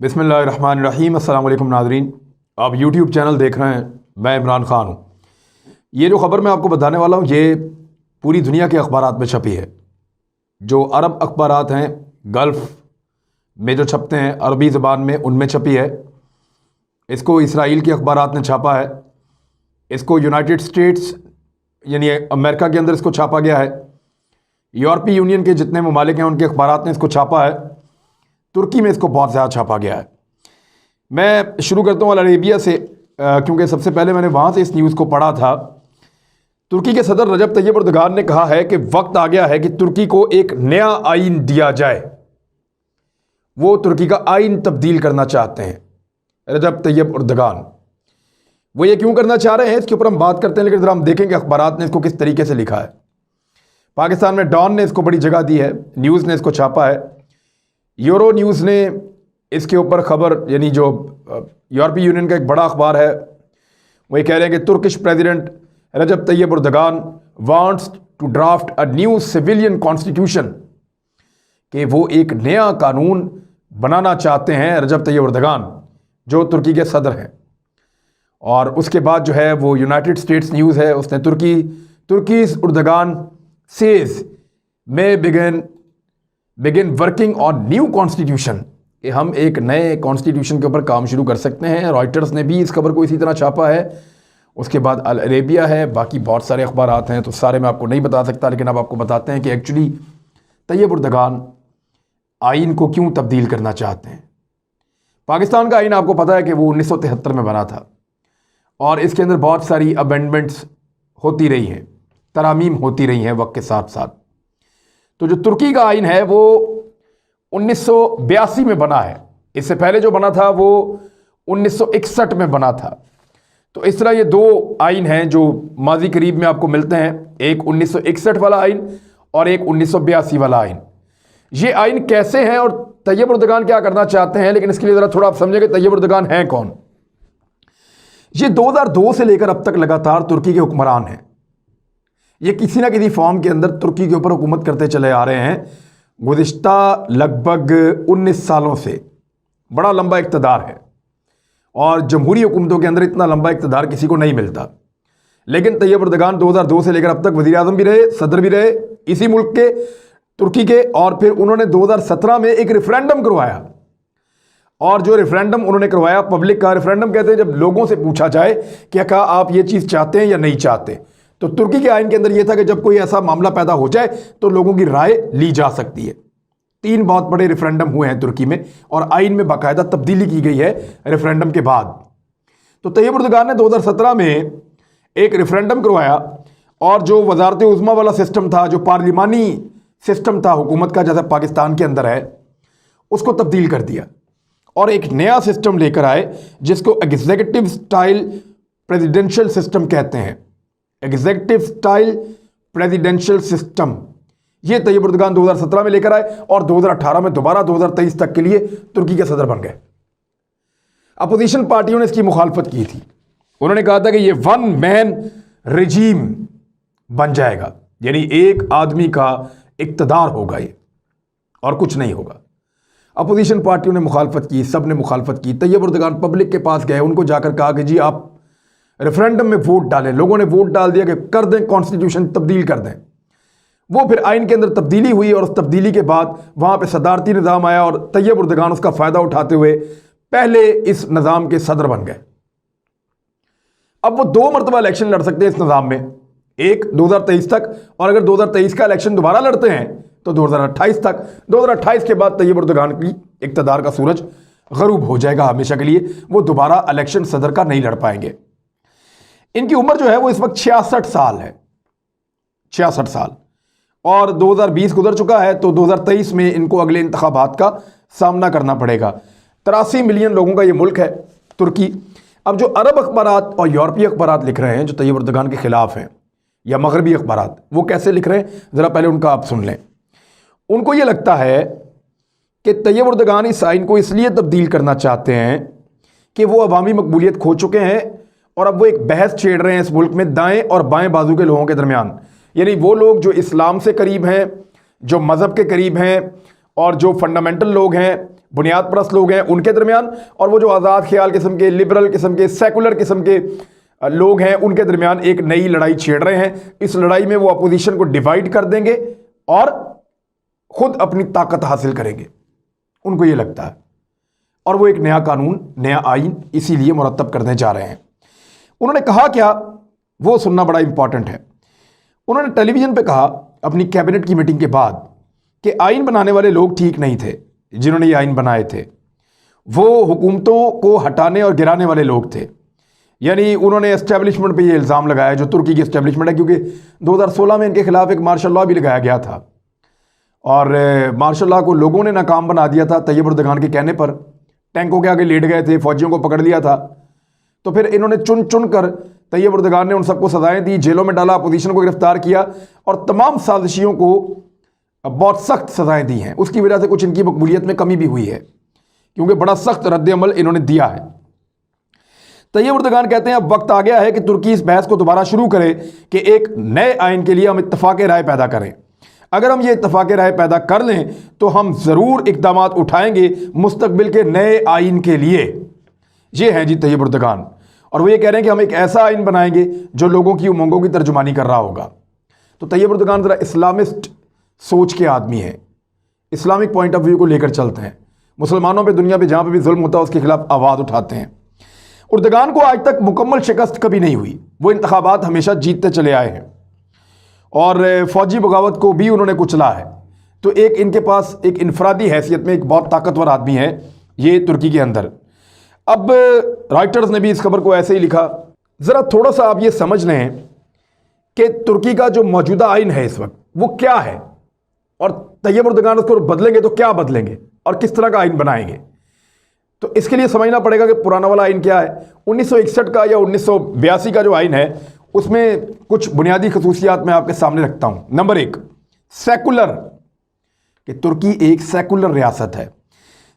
बिस्मिल्लाहिर्रहमानिर्रहीम। अस्सलाम वालेकुम नाज़रीन, आप यूट्यूब चैनल देख रहे हैं। मैं इमरान ख़ान हूँ। ये जो ख़बर मैं आपको बताने वाला हूँ ये पूरी दुनिया के अखबारात में छपी है। जो अरब अखबारात हैं, गल्फ़ में जो छपते हैं अरबी ज़बान में, उनमें छपी है। इसको इसराइल के अखबारात ने छापा है। इसको यूनाइटेड स्टेट्स यानी अमेरिका के अंदर इसको छापा गया है। यूरोपीय यूनियन के जितने ममालिक हैं उनके अखबारात ने इसको छापा है। तुर्की में इसको बहुत ज़्यादा छापा गया है। मैं शुरू करता हूँ अल अरेबिया से, क्योंकि सबसे पहले मैंने वहाँ से इस न्यूज़ को पढ़ा था। तुर्की के सदर रजब तैयब एर्दोगान ने कहा है कि वक्त आ गया है कि तुर्की को एक नया आइन दिया जाए। वो तुर्की का आइन तब्दील करना चाहते हैं रजब तैयब एर्दोगान। वो ये क्यों करना चाह रहे हैं इसके ऊपर हम बात करते हैं, लेकिन ज़रा हम देखेंगे अखबारात ने इसको किस तरीके से लिखा है। पाकिस्तान में डॉन ने इसको बड़ी जगह दी है, न्यूज़ ने इसको छापा है। यूरो न्यूज़ ने इसके ऊपर खबर, यानी जो यूरोपीय यूनियन का एक बड़ा अखबार है, वो ये कह रहे हैं कि Turkish president Recep Tayyip Erdogan wants to draft a new civilian constitution, कि वो एक नया कानून बनाना चाहते हैं रजब तैयब एर्दोगान जो तुर्की के सदर हैं। और उसके बाद जो है वो यूनाइटेड स्टेट्स न्यूज़ है, उसने Turkey Erdogan says may begin working on new constitution, कि हम एक नए कॉन्स्टिट्यूशन के ऊपर काम शुरू कर सकते हैं। रॉयटर्स ने भी इस खबर को इसी तरह छापा है। उसके बाद अल अरेबिया है, बाकी बहुत सारे अखबारात हैं, तो सारे मैं आपको नहीं बता सकता, लेकिन अब आपको बताते हैं कि एक्चुअली तैयब एर्दोगान आइन को क्यों तब्दील करना चाहते हैं। पाकिस्तान का आइन आपको पता है कि वो 1973 में बना था और इसके अंदर बहुत सारी अमेंडमेंट्स होती रही हैं, तरामीम होती रही हैं वक्त के साथ साथ। तो जो तुर्की का आइन है वो 1982 में बना है। इससे पहले जो बना था वो 1961 में बना था। तो इस तरह ये दो आइन हैं जो माजी करीब में आपको मिलते हैं, एक 1961 वाला आइन और एक 1982 वाला आइन। ये आइन कैसे हैं और तैयब एर्दोगान क्या करना चाहते हैं, लेकिन इसके लिए ज़रा थोड़ा आप समझेंगे तैयब एर्दोगान हैं कौन। ये 2002 से लेकर अब तक लगातार तुर्की के हुक्मरान हैं। ये किसी ना किसी फॉर्म के अंदर तुर्की के ऊपर हुकूमत करते चले आ रहे हैं गुज़िश्ता लगभग 19 सालों से। बड़ा लंबा इक़्तिदार है और जमहूरी हुकूमतों के अंदर इतना लंबा इक़्तिदार किसी को नहीं मिलता। लेकिन तैयब एर्दोगान 2002 से लेकर अब तक वज़ीर आज़म भी रहे, सदर भी रहे इसी मुल्क के, तुर्की के। और फिर उन्होंने 2017 में एक रेफरेंडम करवाया, और जो रेफरेंडम उन्होंने करवाया, पब्लिक का रेफरेंडम कहते हैं, जब लोगों से पूछा जाए कि क्या आप ये चीज़ चाहते हैं या नहीं चाहते। तो तुर्की के आइन के अंदर यह था कि जब कोई ऐसा मामला पैदा हो जाए तो लोगों की राय ली जा सकती है। 3 बहुत बड़े रेफरेंडम हुए हैं तुर्की में और आइन में बाकायदा तब्दीली की गई है रेफरेंडम के बाद। तो तैयब एर्दोगान ने 2017 में एक रेफरेंडम करवाया और जो वजारत उज़्मा वाला सिस्टम था, जो पार्लिमानी सिस्टम था हुकूमत का जैसा पाकिस्तान के अंदर है, उसको तब्दील कर दिया और एक नया सिस्टम लेकर आए जिसको एग्जीक्यूटिव स्टाइल प्रेसिडेंशियल सिस्टम कहते हैं। एग्जीक्यूटिव स्टाइल प्रेसिडेंशियल सिस्टम ये तैयब एर्दोगान 2017 में लेकर आए और 2018 में दोबारा 2023 तक के लिए तुर्की के सदर बन गए। अपोजिशन पार्टियों ने इसकी मुखालफत की थी। उन्होंने कहा था कि ये 1 मैन रेजीम बन जाएगा, यानी एक आदमी का इक़्तिदार होगा ये और कुछ नहीं होगा। अपोजिशन पार्टियों ने मुखालफत की, सब ने मुखालफत की। तैयब एर्दोगान पब्लिक के पास गए, उनको जाकर कहा कि जी आप रेफरेंडम में वोट डालें। लोगों ने वोट डाल दिया कि कर दें, कॉन्स्टिट्यूशन तब्दील कर दें। वो फिर आइन के अंदर तब्दीली हुई और उस तब्दीली के बाद वहाँ पे सदारती निज़ाम आया और तैयब एर्दोगान उसका फ़ायदा उठाते हुए पहले इस निज़ाम के सदर बन गए। अब वो 2 मरतबा इलेक्शन लड़ सकते हैं इस निज़ाम में, एक 2023 तक, और अगर 2023 का इलेक्शन दोबारा लड़ते हैं तो 2028 तक। 2028 के बाद तैयब एर्दोगान की इक़्तिदार का सूरज गरूब हो जाएगा हमेशा के लिए। वो दोबारा इलेक्शन सदर का नहीं लड़ पाएंगे। इनकी उम्र जो है वो इस वक्त 66 साल है, 66 साल, और 2020 गुजर चुका है, तो 2023 में इनको अगले इंतखाबात का सामना करना पड़ेगा। 83 मिलियन लोगों का ये मुल्क है तुर्की। अब जो अरब अखबारात और यूरोपीय अखबारात लिख रहे हैं जो तैयब एर्दोगान के खिलाफ हैं, या मगरबी अखबारात, वो कैसे लिख रहे हैं ज़रा पहले उनका आप सुन लें। उनको ये लगता है कि तैयब एर्दोगान इस आइन को इसलिए तब्दील करना चाहते हैं कि वो अवामी मकबूलियत खो चुके हैं और अब वो एक बहस छेड़ रहे हैं इस मुल्क में दाएं और बाएं बाजू के लोगों के दरमियान। यानी वो लोग जो इस्लाम से करीब हैं, जो मज़हब के करीब हैं और जो फंडामेंटल लोग हैं, बुनियाद परस्त लोग हैं उनके दरमियान, और वो जो आज़ाद ख्याल किस्म के, लिबरल किस्म के, सेकुलर किस्म के लोग हैं उनके दरमियान एक नई लड़ाई छेड़ रहे हैं। इस लड़ाई में वो अपोजिशन को डिवाइड कर देंगे और खुद अपनी ताकत हासिल करेंगे, उनको ये लगता है। और वो एक नया कानून, नया आइन इसीलिए मुरतब करने जा रहे हैं। उन्होंने कहा क्या, वो सुनना बड़ा इंपॉर्टेंट है। उन्होंने टेलीविजन पे कहा अपनी कैबिनेट की मीटिंग के बाद कि आइन बनाने वाले लोग ठीक नहीं थे, जिन्होंने ये आइन बनाए थे वो हुकूमतों को हटाने और गिराने वाले लोग थे। यानी उन्होंने एस्टेब्लिशमेंट पे ये इल्ज़ाम लगाया, जो तुर्की की एस्टेब्लिशमेंट है, क्योंकि 2016 में इनके खिलाफ एक मार्शल लॉ भी लगाया गया था और मार्शल लॉ को लोगों ने नाकाम बना दिया था तैयब एर्दोगान के कहने पर। टैंकों के आगे लेट गए थे, फौजियों को पकड़ लिया था। तो फिर इन्होंने चुन चुन कर तैयब एर्दोगान ने उन सबको सजाएं दी, जेलों में डाला, अपोजिशन को गिरफ्तार किया और तमाम साजिशियों को बहुत सख्त सजाएं दी हैं। उसकी वजह से कुछ इनकी मकबूलियत में कमी भी हुई है, क्योंकि बड़ा सख्त रद्द-ए-अमल इन्होंने दिया है। तैयब एर्दोगान कहते हैं अब वक्त आ गया है कि तुर्की इस बहस को दोबारा शुरू करे कि एक नए आइन के लिए हम इत्तफाक राय पैदा करें। अगर हम ये इत्तफाक राय पैदा कर लें तो हम ज़रूर इक़दाम उठाएंगे मुस्तकबिल के नए आइन के लिए। ये हैं जी तैयब एर्दोगान, और वो ये कह रहे हैं कि हम एक ऐसा आइन बनाएंगे जो लोगों की उमंगों की तर्जुमानी कर रहा होगा। तो तैयब एर्दोगान ज़रा इस्लामिस्ट सोच के आदमी हैं, इस्लामिक पॉइंट ऑफ व्यू को लेकर चलते हैं। मुसलमानों पे, दुनिया पे जहाँ पे भी जुल्म होता है उसके खिलाफ आवाज़ उठाते हैं। एर्दोगान को आज तक मुकम्मल शिकस्त कभी नहीं हुई, वो इंतखाबात हमेशा जीतते चले आए हैं और फ़ौजी बगावत को भी उन्होंने कुचला है। तो एक इनके पास एक इनफरादी हैसियत में एक बहुत ताकतवर आदमी है ये तुर्की के अंदर। अब रॉयटर्स ने भी इस खबर को ऐसे ही लिखा। ज़रा थोड़ा सा आप ये समझ लें कि तुर्की का जो मौजूदा आइन है इस वक्त वो क्या है, और तैयब एर्दोगान उसको बदलेंगे तो क्या बदलेंगे और किस तरह का आइन बनाएंगे। तो इसके लिए समझना पड़ेगा कि पुराना वाला आइन क्या है। 1961 का या 1982 का जो आइन है उसमें कुछ बुनियादी खसूसियात मैं आपके सामने रखता हूँ। नंबर 1, सेकुलर, कि तुर्की एक सेकुलर रियासत है।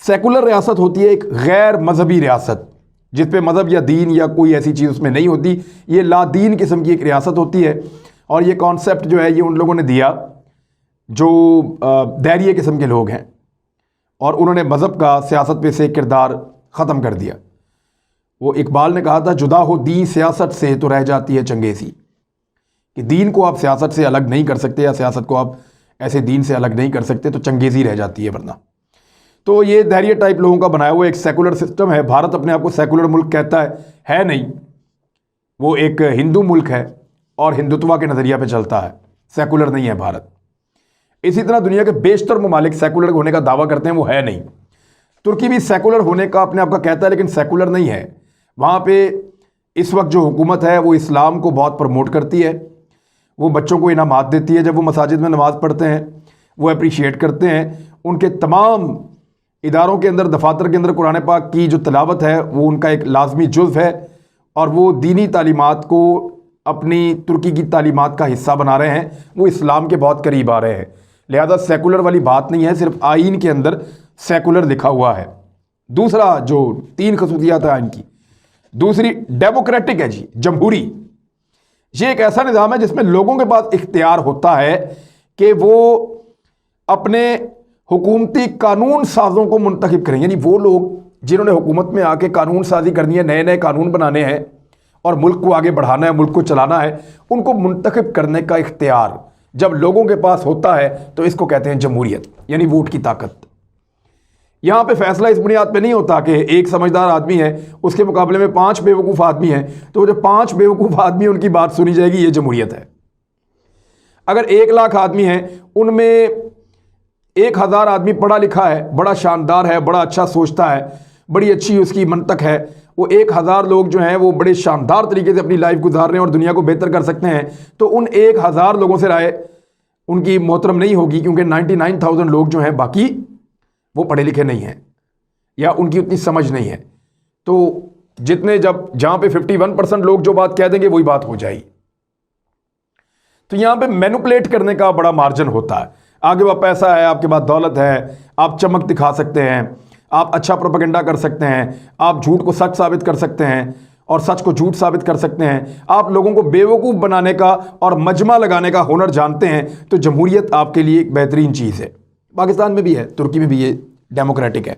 सेकुलर रियासत होती है एक गैर मजहबी रियासत जिस पे मज़हब या दीन या कोई ऐसी चीज़ उसमें नहीं होती। ये लादीन किस्म की एक रियासत होती है, और ये कॉन्सेप्ट जो है ये उन लोगों ने दिया जो दैरिये किस्म के लोग हैं, और उन्होंने मज़हब का सियासत पे से किरदार ख़त्म कर दिया। वो इकबाल ने कहा था, जुदा हो दीन सियासत से तो रह जाती है चंगेज़ी, कि दीन को आप सियासत से अलग नहीं कर सकते या सियासत को आप ऐसे दीन से अलग नहीं कर सकते, तो चंगेज़ी रह जाती है वरना। तो ये दैरिया टाइप लोगों का बनाया हुआ एक सेकुलर सिस्टम है। भारत अपने आप को सेकुलर मुल्क कहता है नहीं, वो एक हिंदू मुल्क है और हिंदुत्व के नज़रिया पे चलता है, सेकुलर नहीं है भारत। इसी तरह दुनिया के बेशतर ममालिक सेकुलर होने का दावा करते हैं, वो है नहीं। तुर्की भी सेकुलर होने का अपने आप का कहता है लेकिन सेकुलर नहीं है। वहाँ पे इस वक्त जो हुकूमत है वो इस्लाम को बहुत प्रमोट करती है, वो बच्चों को इनामात देती है जब वो मसाजिद में नमाज़ पढ़ते हैं, वो अप्रिशिएट करते हैं। उनके तमाम इदारों के अंदर, दफातर के अंदर कुरान पाक की जो तिलावत है वो उनका एक लाजमी जुज़्व है, और वो दीनी तालीमात को अपनी तुर्की की तालीमात का हिस्सा बना रहे हैं, वो इस्लाम के बहुत करीब आ रहे हैं। लिहाजा सेकुलर वाली बात नहीं है, सिर्फ आइन के अंदर सेकुलर लिखा हुआ है। दूसरा जो 3 खसूसियात है आइन की, दूसरी डेमोक्रेटिक है जी, जमहूरी। ये एक ऐसा निज़ाम है जिसमें लोगों के पास इख्तियार होता है कि वो अपने हुकूमती कानून साजों को मुंतखब करें। यानी वो लोग जिन्होंने हुकूमत में आके कानून साजी करनी है, नए नए कानून बनाने हैं और मुल्क को आगे बढ़ाना है, मुल्क को चलाना है, उनको मुंतखब करने का इख्तियार जब लोगों के पास होता है तो इसको कहते हैं जमहूरियत, यानी वोट की ताकत। यहाँ पे फैसला इस बुनियाद पे नहीं होता कि एक समझदार आदमी है उसके मुकाबले में 5 बेवकूफ़ आदमी हैं, तो जो 5 बेवकूफ़ आदमी उनकी बात सुनी जाएगी, ये जमहूरियत है। अगर 1 लाख आदमी हैं उनमें 1000 आदमी पढ़ा लिखा है, बड़ा शानदार है, बड़ा अच्छा सोचता है, बड़ी अच्छी उसकी मंतक है, वो 1000 लोग जो हैं वो बड़े शानदार तरीके से अपनी लाइफ गुजार रहे हैं और दुनिया को बेहतर कर सकते हैं, तो उन 1000 लोगों से राय उनकी मोहतरम नहीं होगी, क्योंकि 99,000 लोग जो हैं बाकी वो पढ़े लिखे नहीं हैं या उनकी उतनी समझ नहीं है। तो जितने जहाँ पे 51% लोग जो बात कह देंगे वही बात हो जाएगी। तो यहाँ पे मैनिपुलेट करने का बड़ा मार्जिन होता है। आगे वह पैसा है, आपके पास दौलत है, आप चमक दिखा सकते हैं, आप अच्छा प्रोपेगेंडा कर सकते हैं, आप झूठ को सच साबित कर सकते हैं और सच को झूठ साबित कर सकते हैं, आप लोगों को बेवकूफ़ बनाने का और मजमा लगाने का हुनर जानते हैं, तो जमहूरियत आपके लिए एक बेहतरीन चीज़ है। पाकिस्तान में भी है, तुर्की में भी ये डेमोक्रेटिक है।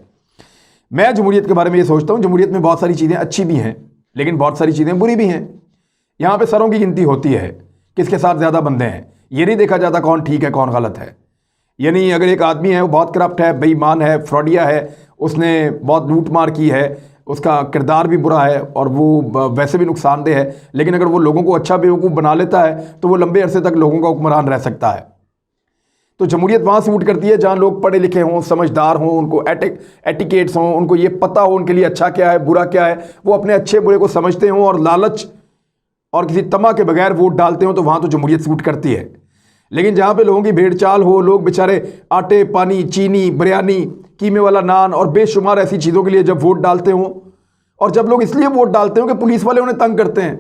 मैं जमहूरियत के बारे में ये सोचता हूँ, जमहूरियत में बहुत सारी चीज़ें अच्छी भी हैं लेकिन बहुत सारी चीज़ें बुरी भी हैं। यहाँ पे सरों की गिनती होती है, किसके साथ ज़्यादा बंदे हैं, ये नहीं देखा जाता कौन ठीक है कौन गलत है। यानी अगर एक आदमी है वो बहुत करप्ट है, बेईमान है, फ्रॉडिया है, उसने बहुत लूट मार की है, उसका किरदार भी बुरा है और वो वैसे भी नुकसानदेह है, लेकिन अगर वो लोगों को अच्छा बेवकूफ़ बना लेता है तो वो लंबे अरसे तक लोगों का हुक्मरान रह सकता है। तो जमहूरियत वहाँ सूट करती है जहाँ लोग पढ़े लिखे हों, समझदार हों, उनको एटिकेट्स हों, उनको ये पता हो उनके लिए अच्छा क्या है बुरा क्या है, वो अपने अच्छे बुरे को समझते हों और लालच और किसी तमा के बगैर वोट डालते हों, तो वहाँ तो जमहूरियत सूट करती है। लेकिन जहाँ पे लोगों की भेड़ चाल हो, लोग बेचारे आटे पानी चीनी बिरयानी कीमे वाला नान और बेशुमार ऐसी चीज़ों के लिए जब वोट डालते हों, और जब लोग इसलिए वोट डालते हो कि पुलिस वाले उन्हें तंग करते हैं,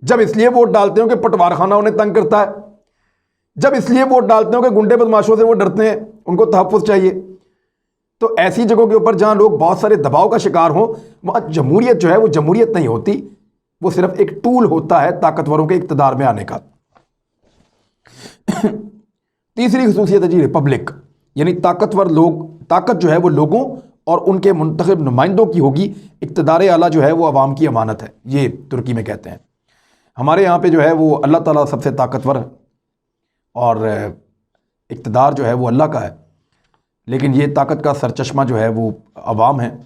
जब इसलिए वोट डालते हो कि पटवारखाना उन्हें तंग करता है, जब इसलिए वोट डालते हो कि गुंडे बदमाशों से वो डरते हैं, उनको तहफ़्फ़ुज़ चाहिए, तो ऐसी जगहों के ऊपर जहाँ लोग बहुत सारे दबाव का शिकार हों, वहाँ जमहूरियत जो है वो जमहूरियत नहीं होती, वो सिर्फ एक टूल होता है ताकतवरों के इक़्तिदार में आने का। तीसरी खसूसियत है जी रिपब्लिक, यानी ताकतवर लोग, ताकत जो है वो लोगों और उनके मुंतखब नुमाइंदों की होगी, इक़्तिदार आला जो है वो अवाम की अमानत है, ये तुर्की में कहते हैं। हमारे यहाँ पे जो है वो अल्लाह ताला सबसे ताकतवर और इक़्तिदार जो है वो अल्लाह का है, लेकिन ये ताकत का सरचश्मा जो है वो अवाम है,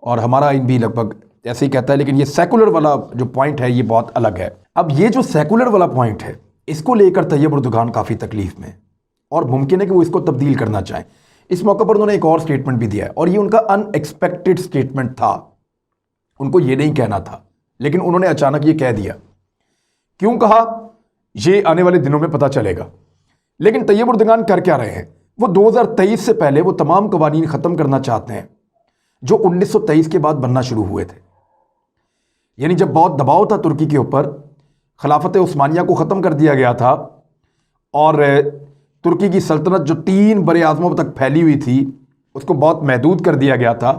और हमारा आइन भी लगभग ऐसे ही कहता है। लेकिन ये सेकुलर वाला जो पॉइंट है ये बहुत अलग है। अब ये जो सेकुलर वाला पॉइंट है इसको लेकर तैयब उर्दुगान काफ़ी तकलीफ़ में, और मुमकिन है कि वो इसको तब्दील करना चाहें। इस मौके पर उन्होंने एक और स्टेटमेंट भी दिया है, और ये उनका अनएक्सपेक्टेड स्टेटमेंट था, उनको ये नहीं कहना था लेकिन उन्होंने अचानक ये कह दिया। क्यों कहा ये आने वाले दिनों में पता चलेगा। लेकिन तैयब उर्दुगान कर क्या रहे हैं, वो 2023 से पहले वो तमाम कवानीन ख़त्म करना चाहते हैं जो 1923 के बाद बनना शुरू हुए थे। यानी जब बहुत दबाव था तुर्की के ऊपर, खिलाफत उस्मानिया को ख़त्म कर दिया गया था और तुर्की की सल्तनत जो 3 बड़े आज़मों तक फैली हुई थी उसको बहुत महदूद कर दिया गया था।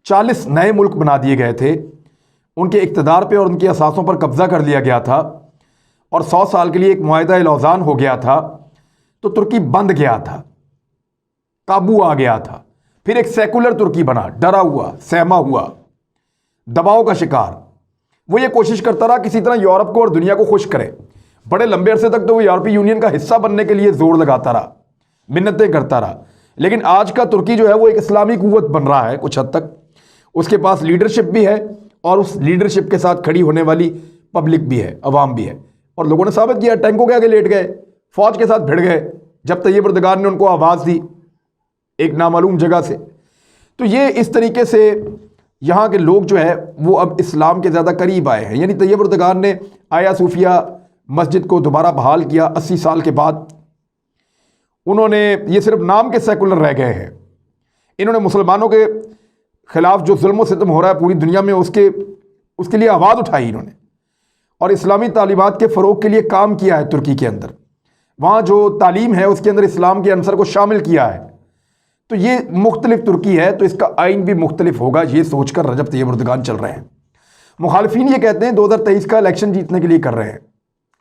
40 नए मुल्क बना दिए गए थे, उनके इक़्तिदार पे और उनकी असासों पर कब्ज़ा कर लिया गया था, और 100 साल के लिए एक मुआहिदा लौज़ान हो गया था। तो तुर्की बंद गया था, काबू आ गया था। फिर एक सेकुलर तुर्की बना, डरा हुआ, सहमा हुआ, दबाव का शिकार। वो ये कोशिश करता रहा किसी तरह यूरोप को और दुनिया को खुश करे। बड़े लंबे अरसे तक तो वो यूरोपीय यूनियन का हिस्सा बनने के लिए जोर लगाता रहा, मिन्नतें करता रहा। लेकिन आज का तुर्की जो है वो एक इस्लामी कुव्वत बन रहा है कुछ हद तक। उसके पास लीडरशिप भी है और उस लीडरशिप के साथ खड़ी होने वाली पब्लिक भी है, अवाम भी है। और लोगों ने साबित किया, टैंकों के आगे लेट गए, फौज के साथ भिड़ गए जब तैयब उर्दुगान ने उनको आवाज़ दी एक नामालूम जगह से। तो ये इस तरीके से यहाँ के लोग जो है वो अब इस्लाम के ज़्यादा करीब आए हैं। यानी तैयब उर्दुगान ने आया सूफिया मस्जिद को दोबारा बहाल किया 80 साल के बाद। उन्होंने, ये सिर्फ नाम के सेकुलर रह गए हैं, इन्होंने मुसलमानों के ख़िलाफ़ जो जुल्म सितम हो रहा है पूरी दुनिया में उसके लिए आवाज़ उठाई इन्होंने, और इस्लामी तालीमात के फ़रोग़ के लिए काम किया है। तुर्की के अंदर वहाँ जो तालीम है उसके अंदर इस्लाम के अंसर को शामिल किया है। तो ये मुख्तलिफ तुर्की है, तो इसका आइन भी मुख्तलिफ होगा, ये सोचकर रजब तैयब उर्दुगान चल रहे हैं। मुखालिफिन ये कहते हैं 2023 का इलेक्शन जीतने के लिए कर रहे हैं,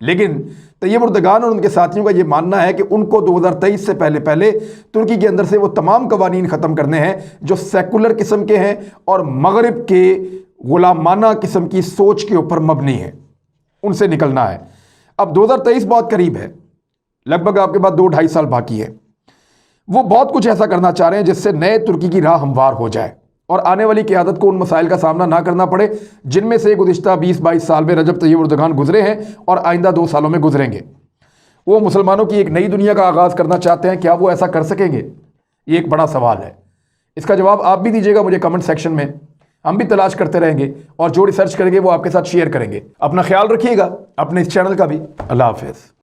लेकिन तैयब उर्दुगान और उनके साथियों का ये मानना है कि उनको 2023 से पहले तुर्की के अंदर से वो तमाम कवानीन ख़त्म करने हैं जो सेकुलर किस्म के हैं और मगरिब के गुलामाना किस्म की सोच के ऊपर मबनी है, उनसे निकलना है। अब 2023 बहुत करीब है, लगभग आपके पास 2-2.5 साल बाकी है। वो बहुत कुछ ऐसा करना चाह रहे हैं जिससे नए तुर्की की राह हमवार हो जाए और आने वाली क़यादत को उन मसाइल का सामना ना करना पड़े जिनमें से गुज़िश्ता 20-22 साल में रजब तैयब उर्दुगान गुजरे हैं और आइंदा 2 सालों में गुजरेंगे। वो मुसलमानों की एक नई दुनिया का आगाज़ करना चाहते हैं, क्या वो ऐसा कर सकेंगे? ये एक बड़ा सवाल है। इसका जवाब आप भी दीजिएगा मुझे कमेंट सेक्शन में, हम भी तलाश करते रहेंगे और जो रिसर्च करेंगे वो आपके साथ शेयर करेंगे। अपना ख्याल रखिएगा, अपने इस चैनल का भी। अल्लाह हाफ़िज़।